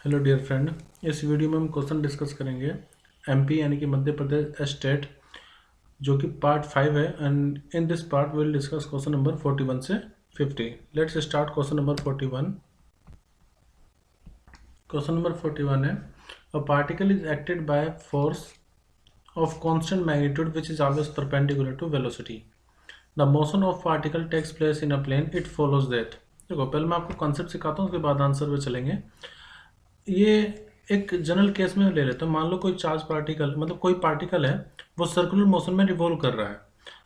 Hello dear friend, इस video में हम क्वेश्चन डिस्कस करेंगे एमपी यानी कि मध्य प्रदेश स्टेट, जो कि पार्ट 5 है। And in this part will discuss question number 41 से 50। Let's start question number 41। Question number 41 है, a particle is acted by force of constant magnitude which is always perpendicular to velocity. The motion of particle takes place in a plane, it follows that. देखो, पहले मैं आपको concept सिखाता हूँ, उसके बाद answer पे चलेंगे। ये एक जनरल केस में ले लेते हैं। मान लो कोई चार्ज पार्टिकल, मतलब कोई पार्टिकल है, वो सर्कुलर मोशन में रिवॉल्व कर रहा है,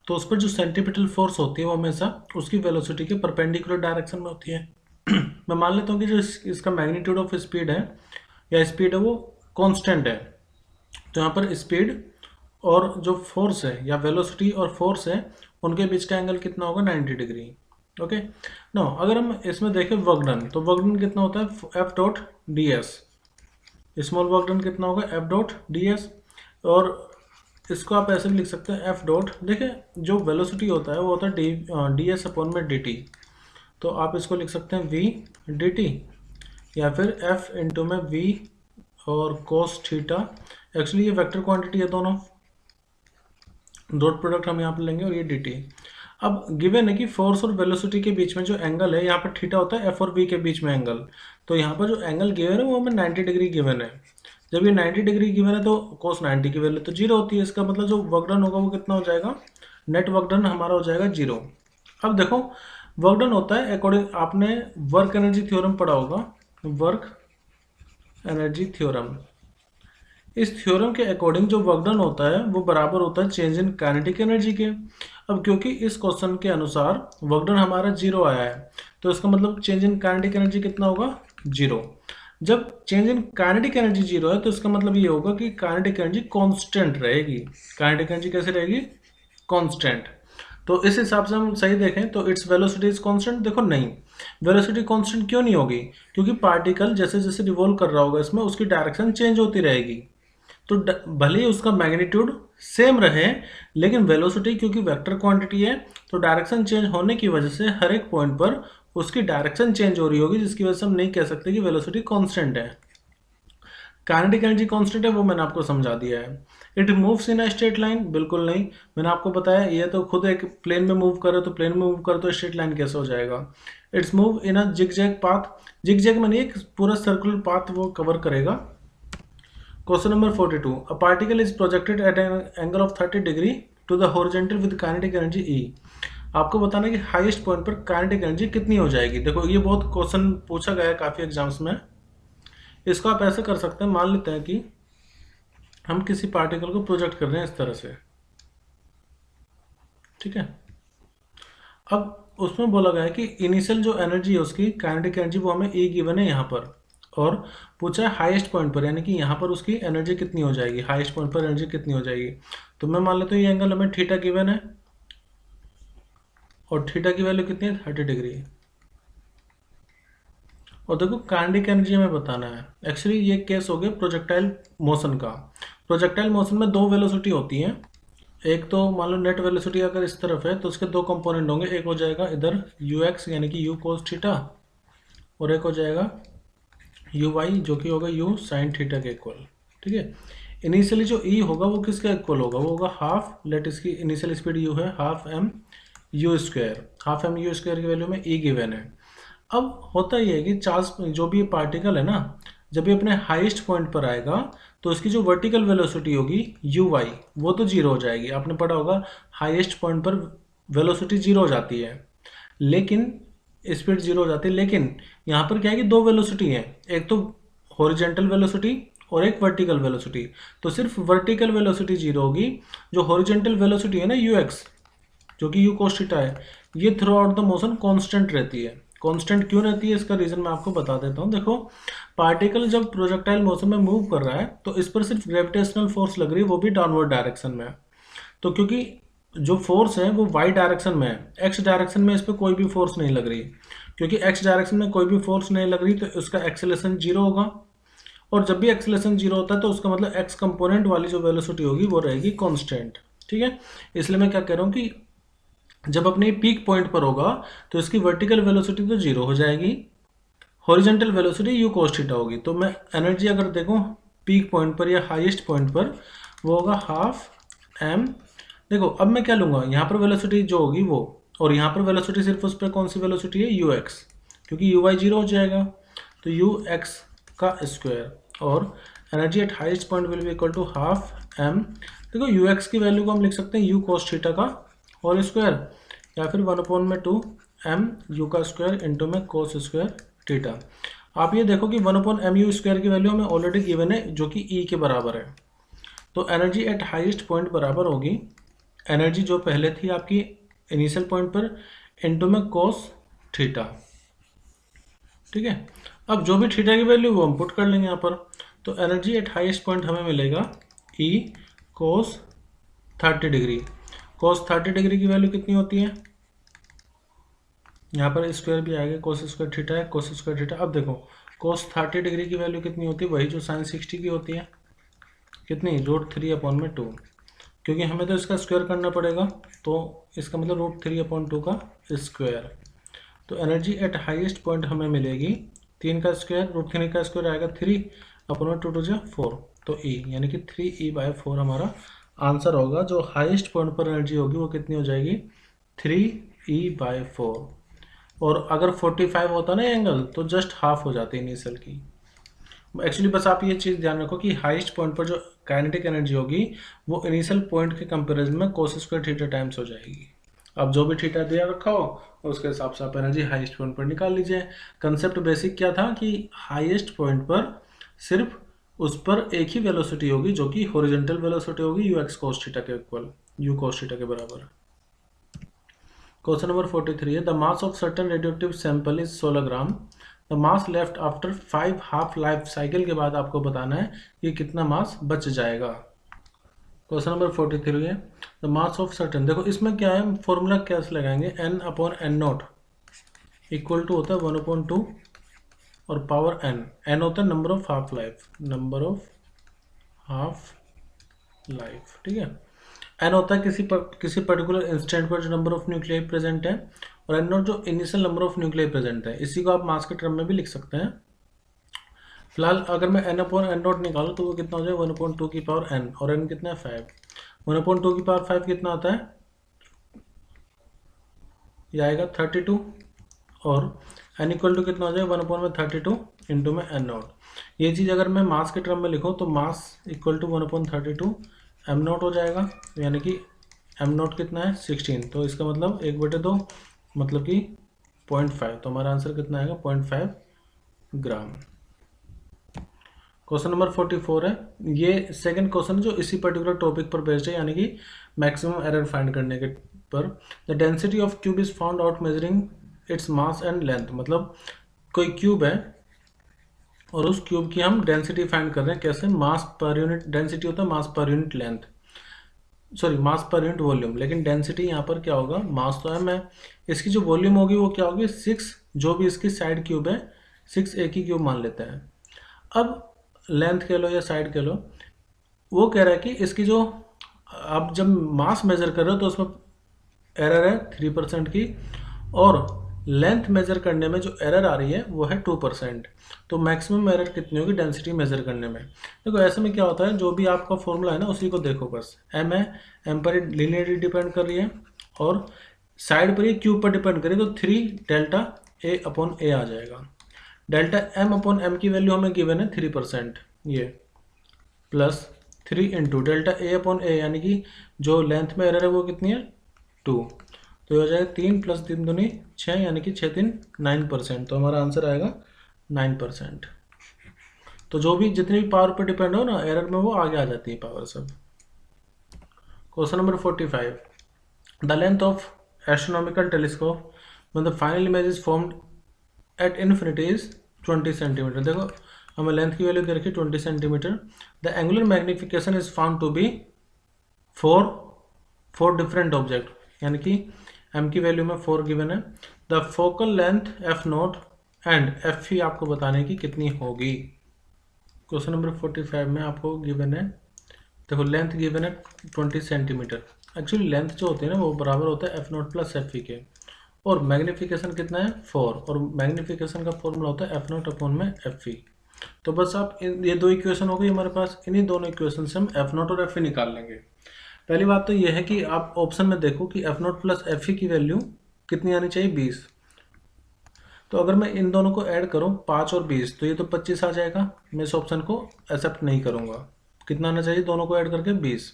तो उस पर जो सेंटीपिटल फोर्स होती है वो हमेशा उसकी वेलोसिटी के परपेंडिकुलर डायरेक्शन में होती है। मैं मान लेता हूँ कि जो इसका मैग्नीट्यूड ऑफ स्पीड है या स्पीड है वो कांस्टेंट है। तो यहाँ पर स्पीड और जो फोर्स है या वेलोसिटी और फोर्स है उनके बीच का एंगल कितना होगा, 90 डिग्री। ओके नो, अगर हम इसमें देखें वर्क डन, तो वर्क डन कितना होता है, F dot D S. Small work done कितना होगा, एफ डॉट डी एस। और इसको आप ऐसे भी लिख सकते हैं, एफ डॉट, देखिए जो वेलोसिटी होता है वो होता है डी एस अपॉन में डी टी। तो आप इसको लिख सकते हैं वी डी टी, या फिर एफ इंटू में वी और कोस थीटा। एक्चुअली ये वेक्टर क्वांटिटी है, दोनों डॉट प्रोडक्ट हम यहाँ पर लेंगे और ये डी टी। अब गिवन है कि फोर्स और वेलोसिटी के बीच में जो एंगल है, यहाँ पर थीटा होता है एफ और वी के बीच में एंगल। तो यहाँ पर जो एंगल गिवन है वो हमें 90 डिग्री गिवन है। जब ये 90 डिग्री गिवन है तो cos 90 की वैल्यू तो जीरो होती है। इसका मतलब जो वर्क डन होगा वो कितना हो जाएगा, नेट वर्क डन हमारा हो जाएगा जीरो। अब देखो, वर्क डन होता है अकॉर्डिंग, आपने वर्क एनर्जी थ्योरम पढ़ा होगा, वर्क एनर्जी थ्योरम। इस थ्योरम के अकॉर्डिंग जो वर्क डन होता है वो बराबर होता है चेंज इन काइनेटिक एनर्जी के। अब क्योंकि इस क्वेश्चन के अनुसार वर्क डन हमारा जीरो आया है, तो इसका मतलब चेंज इन काइनेटिक एनर्जी कितना होगा, जीरो। जब change in kinetic energy zero है तो इसका मतलब ये होगा कि काइनेटिक एनर्जी कांस्टेंट रहेगी। काइनेटिक एनर्जी कैसे रहेगी, कांस्टेंट। तो इस हिसाब से हम सही देखें तो इट्स वेलोसिटी इज कांस्टेंट। देखो नहीं, वेलोसिटी कांस्टेंट क्यों नहीं होगी, क्योंकि पार्टिकल जैसे जैसे रिवॉल्व कर रहा होगा इसमें उसकी डायरेक्शन चेंज होती रहेगी। तो भले ही उसका मैग्नीट्यूड सेम रहे, लेकिन वेलोसिटी क्योंकि वेक्टर क्वांटिटी है, तो डायरेक्शन चेंज होने की वजह से हर एक पॉइंट पर उसकी डायरेक्शन चेंज हो रही होगी, जिसकी वजह से हम नहीं कह सकते कि वेलोसिटी कांस्टेंट है। काइनेटिक एनर्जी कांस्टेंट है, वो मैंने आपको समझा दिया है। It moves in a straight line, बिल्कुल नहीं। मैंने आपको बताया ये तो खुद एक प्लेन में मूव करे, तो प्लेन में मूव करे तो स्ट्रेट लाइन कैसे हो जाएगा। It's move in a zigzag path, zigzag में नहीं, एक पूरा सर्कुलर पाथ वो कवर करेगा। Question number 42, a particle is projected at an angle of 30 degree to the horizontal with kinetic energy E. आपको बताना है कि हाईएस्ट पॉइंट पर काइनेटिक एनर्जी कितनी हो जाएगी। देखो, ये बहुत क्वेश्चन पूछा गया है काफी एग्जाम्स में। इसको आप ऐसे कर सकते हैं, मान लेते हैं कि हम किसी पार्टिकल को प्रोजेक्ट कर रहे हैं इस तरह से, ठीक है। अब उसमें बोला गया है कि इनिशियल जो एनर्जी है उसकी काइनेटिक एनर्जी वो हमें ई गिवन है यहाँ पर, और पूछा है हाईएस्ट पॉइंट पर, यानी कि यहाँ पर उसकी एनर्जी कितनी हो जाएगी, हाईएस्ट पॉइंट पर एनर्जी कितनी हो जाएगी। तो मैं मान लेता हूँ ये एंगल हमें थीटा गिवन है, और थीटा की वैल्यू कितनी है, 30 डिग्री। और देखो, काइनेटिक एनर्जी हमें बताना है। एक्चुअली ये केस हो गया प्रोजेक्टाइल मोशन का। प्रोजेक्टाइल मोशन में दो वेलोसिटी होती हैं। एक तो मान लो नेट वेलोसिटी अगर इस तरफ है तो उसके दो कंपोनेंट होंगे, एक हो जाएगा इधर यू एक्स यानी कि यू कोस थीटा, और एक हो जाएगा यू वाई जो कि होगा यू साइन थीटा के इक्वल, ठीक है। इनिशियली जो ई होगा वो किसके इक्वल होगा, वो होगा हाफ, लेट इसकी इनिशियल स्पीड यू है, half M U square. Half M U square की वैल्यू में ई गिवन है। अब होता ये है कि चार्ज जो भी पार्टिकल है ना, जब ये अपने हाईएस्ट पॉइंट पर आएगा तो इसकी जो वर्टिकल वेलोसिटी होगी यू वाई, वो तो जीरो हो जाएगी। आपने पढ़ा होगा हाईएस्ट पॉइंट पर वेलोसिटी जीरो हो जाती है, लेकिन स्पीड जीरो हो जाती है। लेकिन यहाँ पर क्या है कि दो वेलोसिटी है, एक तो हॉरिजेंटल वेलोसिटी और एक वर्टिकल वेलोसिटी। तो सिर्फ वर्टिकल वेलोसिटी जीरो होगी, जो हॉरिजेंटल वेलोसिटी है ना यू एक्स, जो कि यू कोस थीटा है, ये through out the motion constant रहती है। कांस्टेंट क्यों रहती है, इसका रीजन मैं आपको बता देता हूँ। देखो, पार्टिकल जब प्रोजेक्टाइल मोशन में मूव कर रहा है तो इस पर सिर्फ ग्रेविटेशनल फोर्स लग रही है, वो भी डाउनवर्ड डायरेक्शन में। तो क्योंकि जो फोर्स है वो वाई डायरेक्शन में है, एक्स डायरेक्शन में इस पर कोई भी फोर्स नहीं लग रही। क्योंकि एक्स डायरेक्शन में कोई भी फोर्स नहीं लग रही तो उसका एक्सेलेरेशन जीरो होगा, और जब भी एक्सेलेरेशन जीरो होता है तो उसका मतलब एक्स कंपोनेंट वाली जो वेलोसिटी होगी वो रहेगी कांस्टेंट, ठीक है। इसलिए मैं क्या कह रहा हूँ कि जब अपने पीक पॉइंट पर होगा तो इसकी वर्टिकल वेलोसिटी तो जीरो हो जाएगी, horizontal velocity you cos theta होगी। तो मैं एनर्जी अगर देखूँ पीक पॉइंट पर या हाईएस्ट पॉइंट पर, वो होगा हाफ m। देखो अब मैं क्या लूँगा, यहाँ पर वेलोसिटी जो होगी वो, और यहाँ पर वेलोसिटी सिर्फ उस पर कौन सी वेलोसिटी है, यू एक्स, क्योंकि यू वाई जीरो हो जाएगा, तो यू एक्स का स्क्वायर, और energy at highest point will be equal to half m। देखो यू एक्स की वैल्यू को हम लिख सकते हैं यू cos थीटा का होल स्क्वायर, या फिर 1/2 m यू का स्क्वायर इंटू में cos स्क्वायर थीटा। आप ये देखो कि 1/m यू स्क्वायर की वैल्यू हमें ऑलरेडी गिवन है जो कि E के बराबर है। तो एनर्जी एट हाईएस्ट पॉइंट बराबर होगी एनर्जी जो पहले थी आपकी इनिशियल पॉइंट पर इंटू में cos थीटा। ठीक है, अब जो भी थीटा की वैल्यू वो हम पुट कर लेंगे यहाँ पर। तो एनर्जी एट हाईएस्ट पॉइंट हमें मिलेगा E cos 30 degree. cos 30 degree की वैल्यू कितनी होती है, यहाँ पर स्क्वायर भी आएगा, cos स्क्वायर थीटा है, cos स्क्वायर थीटा। अब देखो cos 30 डिग्री की वैल्यू कितनी होती है, वही जो sin 60 की होती है, कितनी, √3/2, क्योंकि हमें तो इसका स्क्वायर करना पड़ेगा, तो इसका मतलब √3/2 का स्क्वायर। तो एनर्जी एट हाईएस्ट पॉइंट हमें मिलेगी 3 का स्क्वायर, √3 का स्क्वायर आएगा 3/2 4, तो E यानी कि 3E/4 हमारा आंसर होगा। जो हाईएस्ट पॉइंट पर एनर्जी होगी वो कितनी हो जाएगी, 3E/4। और अगर 45 होता ना एंगल तो जस्ट हाफ हो जाती है इनिशियल की। एक्चुअली बस आप ये चीज़ ध्यान रखो कि हाईएस्ट पॉइंट पर जो काइनेटिक एनर्जी होगी वो इनिशियल पॉइंट के कंपैरिजन में cos स्क्वायर थीटा टाइम्स हो जाएगी। अब जो भी थीटा दिया रखा हो उसके हिसाब से आप एनर्जी हाईएस्ट पॉइंट पर निकाल लीजिए। कंसेप्ट बेसिक क्या था कि हाईएस्ट पॉइंट पर सिर्फ उस पर एक ही वेलोसिटी होगी जो कि हॉरिजॉन्टल वेलोसिटी होगी यू एक्स cos थीटा के इक्वल, यू cos थीटा के बराबर। क्वेश्चन नंबर 43 है the mass of certain radioactive sample is 16 gram. The mass left after 5 half life cycle के बाद आपको बताना है कि कितना मास बच जाएगा। क्वेश्चन नंबर 43 है द मास ऑफ सर्टेन। देखो इसमें क्या है, फॉर्मूला कैसे लगाएंगे, n/n0 इक्वल टू होता है 1/2 और पावर n होता है number of half life, number of half life. ठीक है, n होता है किसी पर्टिकुलर इंस्टेंट पर जो नंबर ऑफ न्यूक्लियाई प्रेजेंट है, और n नॉट जो initial number of nuclei present है। इसी को आप मास के टर्म में भी लिख सकते हैं। फिलहाल अगर मैं n/n0 निकालूँ तो वो कितना हो जाएगा 1/2 की पावर n, और n कितना है 5। 1/2 की पावर 5 कितना आता है, ये आएगा 32, और n इक्वल टू कितना हो जाएगा 1/32 इंटू में n0। ये चीज़ अगर मैं मास के टर्म में लिखूँ तो मास इक्वल टू 1/32 m0 हो जाएगा, यानी कि m0 कितना है 16, तो इसका मतलब 1/2 मतलब कि 0.5, तो हमारा आंसर कितना आएगा 0.5 ग्राम। क्वेश्चन नंबर 44 है, ये सेकंड क्वेश्चन है जो इसी पर्टिकुलर टॉपिक पर बेस्ड है, यानी कि मैक्सिमम एरर फाइंड करने के पर। The density of cube is found out measuring its mass and length. मतलब कोई क्यूब है और उस क्यूब की हम डेंसिटी फाइंड कर रहे हैं, कैसे, मास पर यूनिट डेंसिटी होता है, मास per unit length, sorry mass per unit volume, लेकिन डेंसिटी यहाँ पर क्या होगा, मास तो है, मैं इसकी जो वॉल्यूम होगी वो क्या होगी 6, जो भी इसकी साइड क्यूब है 6 एक ही क्यूब मान लेते हैं। अब लेंथ कह लो या साइड कह लो, वो कह रहा है कि इसकी जो आप जब मास मेजर कर रहे हो तो उसमें एरर है 3% की, और लेंथ मेजर करने में जो एरर आ रही है वो है 2%। तो मैक्सिमम एरर कितनी होगी डेंसिटी मेजर करने में। देखो ऐसे में क्या होता है, जो भी आपका फॉर्मूला है ना उसी को देखो, बस m है, m पर लीनियरली डिपेंड कर रही है, और साइड पर ये क्यूब पर डिपेंड करिए, तो 3 ΔA/A आ जाएगा। डेल्टा m/m की वैल्यू हमें गिवन है 3%, ये प्लस 3 इंटू ΔA/A, यानी कि जो लेंथ में एरर है वो कितनी है 2, तो ये हो जाएगा 3 + 3 दूनी 6, यानी कि 6 3 9%, तो हमारा आंसर आएगा 9%। तो जो भी जितनी भी पावर पर डिपेंड हो ना एरर में, वो आगे आ जाती है पावर सब। Question number 45, the length of astronomical telescope when the final image is formed at infinity is 20 centimetre. देखो हमें लेंथ की वैल्यू दे रखी 20 centimetre. The angular magnification is found to be four different object, यानी कि m की value में 4 given है। The focal length f0 and f आपको बताने की कितनी होगी। क्वेश्चन नंबर 45 में आपको गिवन है, देखो लेंथ गिवन है 20 सेंटीमीटर। एक्चुअली लेंथ जो होती है ना वो बराबर होता है f0 + f के, और मैग्नीफिकेशन कितना है 4, और मैग्नीफिकेशन का फॉर्मूला होता है F0 अपॉन में Fe। तो बस आप ये दो इक्वेशन हो गई हमारे पास, इन्हीं दोनों इक्वेशन से हम F0 और Fe निकाल लेंगे। पहली बात तो ये है कि आप ऑप्शन में देखो कि F0 प्लस Fe की वैल्यू कितनी आनी चाहिए, 20। तो अगर मैं इन दोनों को ऐड करूं 5 और 20 तो ये तो 25 आ जाएगा। मैं इस ऑप्शन को एक्सेप्ट नहीं करूंगा। कितना आना चाहिए दोनों को ऐड करके 20।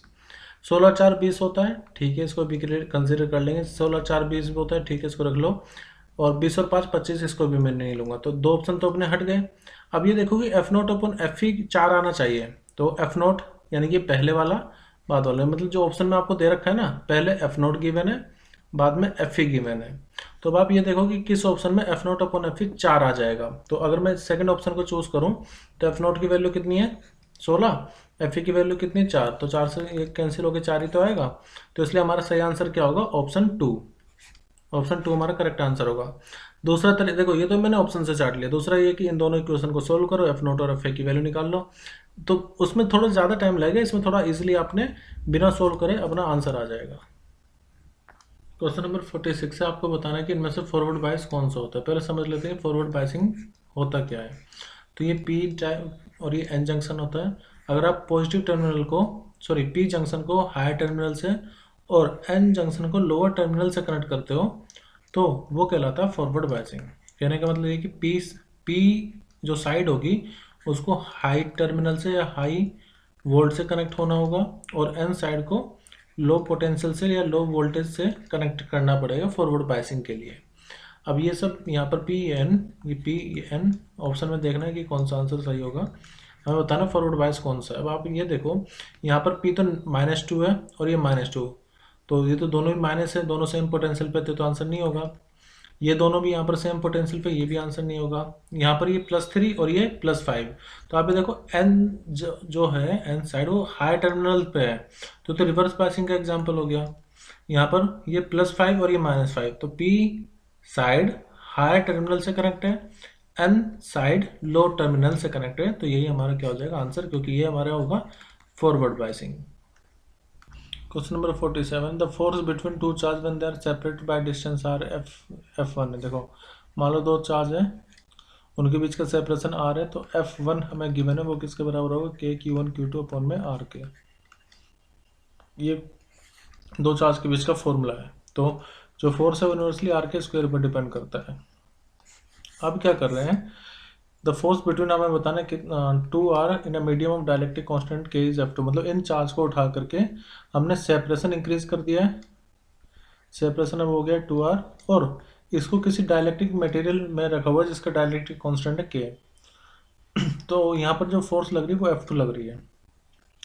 16 4 20 होता है, ठीक है, इसको भी कंसिडर कर लेंगे। 16 4 20 भी होता है, ठीक है, इसको रख लो। और 20 और 5 25, इसको भी मैं नहीं लूंगा। तो दो ऑप्शन तो अपने हट गए। अब ये देखो कि F0 अपॉन Fe 4 आना चाहिए। तो F0 यानी कि पहले वाला बाद वाला, मतलब जो ऑप्शन में आपको दे रखा है ना, पहले F0 गिवन है, बाद में Fe गिवन है। तो अब आप ये देखो कि किस ऑप्शन में F0 अपॉन Fe 4 आ जाएगा। तो अगर मैं सेकंड ऑप्शन को चूज करूं तो F0 की वैल्यू कितनी है 16, Fe की वैल्यू कितनी है 4, तो 4 से ये कैंसिल होकर 4 ही तो आएगा। तो इसलिए हमारा सही आंसर क्या होगा, ऑप्शन 2। ऑप्शन 2 हमारा करेक्ट आंसर होगा। दूसरा तरीका देखो, ये तो मैंने ऑप्शन से चाट लिया। दूसरा ये कि इन दोनों इक्वेशन को सोल्व करो, F0 और Fe की वैल्यू निकाल लो। तो उसमें थोड़ा ज़्यादा टाइम लगेगा, इसमें थोड़ा इजीली आपने बिना सोल्व करे अपना आंसर आ जाएगा। क्वेश्चन नंबर 46 से आपको बताना है कि इनमें से फॉरवर्ड बायस कौन सा होता है। पहले समझ लेते हैं फॉरवर्ड बायसिंग होता क्या है। तो ये पी टाइप और ये एन जंक्शन होता है। अगर आप पॉजिटिव टर्मिनल को, सॉरी, पी जंक्शन को हायर टर्मिनल से और एन जंक्शन को लोअर टर्मिनल से कनेक्ट करते हो तो वो कहलाता है फॉरवर्ड बायसिंग। कहने का मतलब ये कि पी जो साइड होगी उसको हाई टर्मिनल से या हाई वोल्ट से कनेक्ट होना होगा, और एन साइड को लो पोटेंशियल से या लो वोल्टेज से कनेक्ट करना पड़ेगा फॉरवर्ड बायसिंग के लिए। अब ये सब यहाँ पर पी एन, ये पी एन ऑप्शन में देखना है कि कौन सा आंसर सही होगा। हमें बताना फॉरवर्ड बायस कौन सा है। अब आप ये देखो, यहाँ पर पी तो -2 है और ये -2, तो ये तो दोनों ही माइनस है, दोनों सेम पोटेंशियल पे थे, तो आंसर नहीं होगा। ये दोनों भी यहाँ पर सेम पोटेंशियल पे, ये भी आंसर नहीं होगा। यहाँ पर ये +3 और ये +5, तो आप ये देखो एन जो है एन साइड वो हाई टर्मिनल पे है, तो रिवर्स बायसिंग का एग्जांपल हो गया। यहाँ पर ये +5 और ये -5, तो पी साइड हाई टर्मिनल से कनेक्ट है, एन साइड लो टर्मिनल से कनेक्ट है, तो यही हमारा क्या हो जाएगा आंसर, क्योंकि ये हमारा होगा forward biasing. Question number 47, the force between two charge when they are separated by distance are F1 है। देखो मान लो दो चार्ज है, उनके बीच का सेपरेशन R है, तो F1 हमें गिवन है, वो किसके बराबर होगा, K Q1 Q2 अपॉन में R के। ये दो चार्ज के बीच का फॉर्मूला है। तो जो फोर्स है वो यूनिवर्सली R के स्क्वायर पर डिपेंड करता है। अब क्या कर रहे हैं, द फोर्स बिटवीन, हमें बताना है कि 2R in a medium of dielectric constant K is F2, मतलब इन चार्ज को उठा करके हमने सेपरेशन इंक्रीज कर दिया है। सेपरेशन अब हो गया 2R, और इसको किसी डायलेक्ट्रिक मटेरियल में रखा हुआ है जिसका डायलेक्ट्रिक कांस्टेंट है K। तो यहाँ पर जो फोर्स लग रही है वो F2 लग रही है।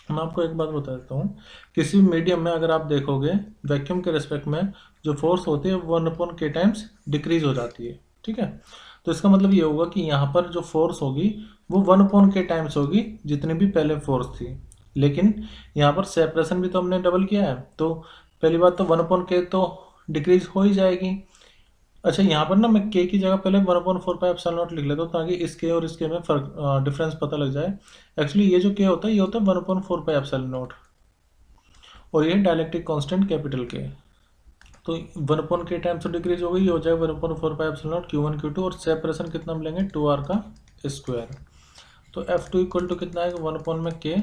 मैं आपको एक बात बता देता हूँ, किसी भी मीडियम में अगर आप देखोगे वैक्यूम के रिस्पेक्ट में जो फोर्स होती है 1/K टाइम्स डिक्रीज हो जाती है, ठीक है। तो इसका मतलब ये होगा कि यहाँ पर जो फोर्स होगी वो 1/K टाइम्स होगी जितनी भी पहले फोर्स थी, लेकिन यहाँ पर सेपरेशन भी तो हमने डबल किया है, तो पहली बात तो 1/K तो डिक्रीज हो ही जाएगी। अच्छा, यहाँ पर ना मैं K की जगह पहले 1/4πε0 लिख लेता हूँ ताकि इस K और इस K में फर्क डिफरेंस पता लग जाए। एक्चुअली ये जो K होता है ये होता है 1/4πε0, और ये डायलेक्ट्रिक कांस्टेंट कैपिटल K। तो 1/K टाइम्स तो डिक्रीज हो गई, ये हो जाएगा 1/4πε0 Q1 Q2, और सेपरेशन कितना मिलेंगे 2R का स्क्वायर। तो F2 इक्वल टू कितना है 1/K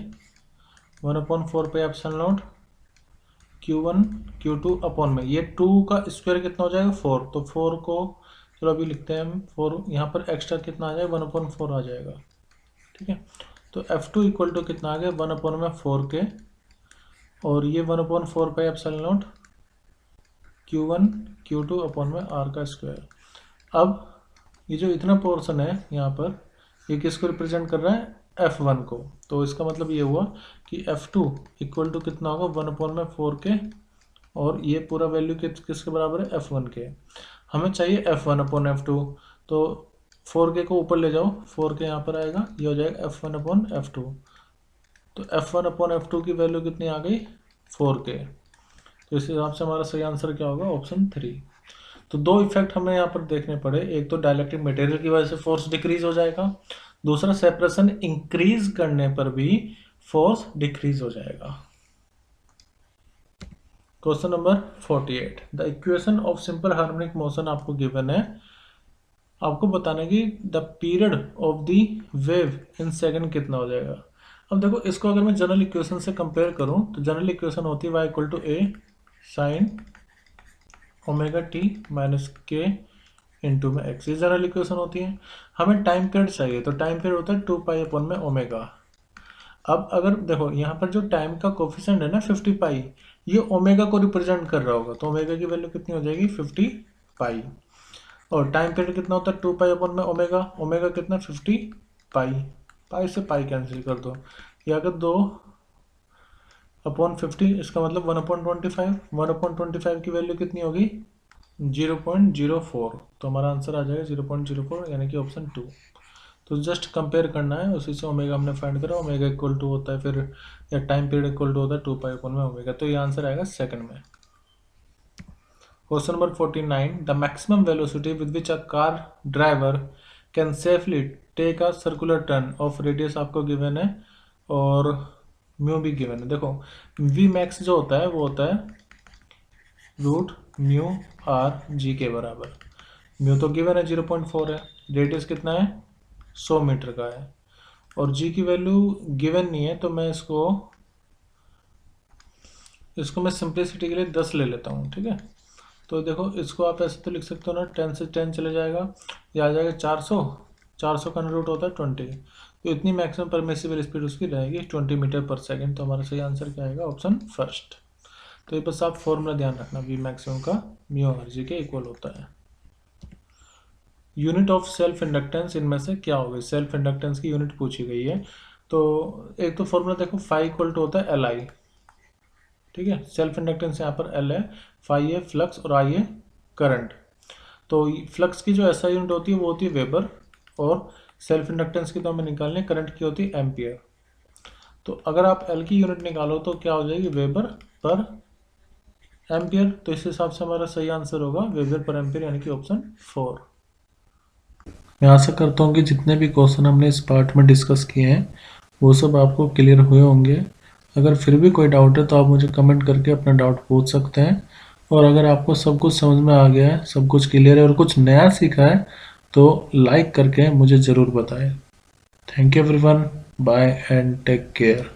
1/4πε0 Q1 Q2 अपॉन में, ये 2 का स्क्वायर कितना हो जाएगा 4, तो 4 को चलो अभी लिखते हैं हम 4, यहाँ पर एक्स्ट्रा कितना आ जाएगा 1/4 आ जाएगा, ठीक है। तो F2 इक्वल टू कितना आ गया 1/4K, और ये 1/4πε0 Q1 Q2 अपॉन में R का स्क्वायर। अब ये जो इतना पोर्शन है यहाँ पर, ये किसको रिप्रेजेंट कर रहा है F1 को, तो इसका मतलब ये हुआ कि F2 इक्वल टू कितना होगा 1/4K, और ये पूरा वैल्यू किसके बराबर है F1 के। हमें चाहिए F1/F2, तो 4K को ऊपर ले जाओ, 4K यहाँ पर आएगा, ये हो जाएगा F1/F2। तो F1/F2 की वैल्यू कितनी आ गई 4K। तो इस हिसाब से हमारा सही आंसर क्या होगा ऑप्शन 3। तो दो इफेक्ट हमें यहाँ पर देखने पड़े, एक तो डायलेक्ट्रिक मटेरियल की वजह से फोर्स डिक्रीज हो जाएगा, दूसरा सेपरेशन इंक्रीज करने पर भी फोर्स डिक्रीज हो जाएगा। Question number 48, the equation of simple harmonic motion आपको गिवन है, आपको बताना है कि the period of the wave in second कितना हो जाएगा। अब देखो इसको अगर मैं जनरल इक्वेशन से कंपेयर करूं तो जनरल इक्वेशन होती है y equal to a sine omega t minus k into में एक्स, ये जनरल इक्वेशन होती है। हमें टाइम पीरियड चाहिए तो टाइम पीरियड होता है 2 पाई अपॉन में ओमेगा। अब अगर देखो यहाँ पर जो टाइम का कोफिशिएंट है ना 50 पाई, ये ओमेगा को रिप्रेजेंट कर रहा होगा, तो ओमेगा की वैल्यू कितनी हो जाएगी 50 पाई। और टाइम पीरियड कितना होता है 2 पाई अपॉन में ओमेगा, ओमेगा कितना 50 पाई, पाई से पाई कैंसिल कर दो, या अगर 2 अपॉन 50 इसका मतलब 1/25, 1/25 की वैल्यू कितनी होगी 0.04, तो हमारा आंसर आ जाएगा 0.04 यानी कि ऑप्शन 2। तो जस्ट कंपेयर करना है, उसी से ओमेगा हमने फाइंड करा, ओमेगा इक्वल टू होता है फिर, या टाइम पीरियड इक्वल टू होता है 2 पाई अपॉन में ओमेगा, तो ये आंसर आएगा सेकंड में। Question number 49, the maximum velocity with which a car driver can safely take a circular turn of radius आपको गिवन है और म्यू भी गिवन है। देखो वी मैक्स जो होता है वो होता है रूट म्यू आर जी के बराबर, म्यू तो गिवन है 0.4 है, रेडियस कितना है 100 मीटर का है, और जी की वैल्यू गिवन नहीं है, तो मैं इसको मैं सिंप्लिसिटी के लिए 10 ले लेता हूँ, ठीक है। तो देखो इसको आप ऐसे तो लिख सकते हो ना, 10 से 10 चले जाएगा, ये आ जाएगा 400, 400 का रूट होता है 20, तो इतनी मैक्सिमम परमिसिबल स्पीड उसकी रहेगी 20 मीटर पर सेकंड, तो हमारा सही आंसर क्या आएगा ऑप्शन फर्स्ट। तो ये बस आप फॉर्मूला ध्यान रखना, वी मैक्सिमम का म्यू आर जी के इक्वल होता है। यूनिट ऑफ सेल्फ इंडक्टेंस इनमें से क्या होगी, सेल्फ इंडक्टेंस की यूनिट पूछी गई है, तो एक तो फॉर्मूला देखो फाई इक्वल टू होता है एल आई, ठीक है, सेल्फ इंडक्टेंस यहाँ पर एल है, फाई है फ्लक्स और आई है करंट। तो फ्लक्स की जो एसआई यूनिट होती है वो होती है वेबर, और सेल्फ इंडक्टेंस की तो हमें निकालनी है, करंट की होती है एम्पियर। तो अगर आप एल की यूनिट निकालो तो क्या हो जाएगी वेबर पर एम्पियर, तो इस हिसाब से हमारा सही आंसर होगा वेबर पर एम्पियर यानी कि ऑप्शन 4। मैं आशा करता हूँ कि जितने भी क्वेश्चन हमने इस पार्ट में डिस्कस किए हैं वो सब आपको क्लियर हुए होंगे। अगर फिर भी कोई डाउट है तो आप मुझे कमेंट करके अपना डाउट पूछ सकते हैं, और अगर आपको सब कुछ समझ में आ गया है, सब कुछ क्लियर है और कुछ नया सीखा है तो लाइक करके मुझे ज़रूर बताएं। Thank you everyone, bye and take care.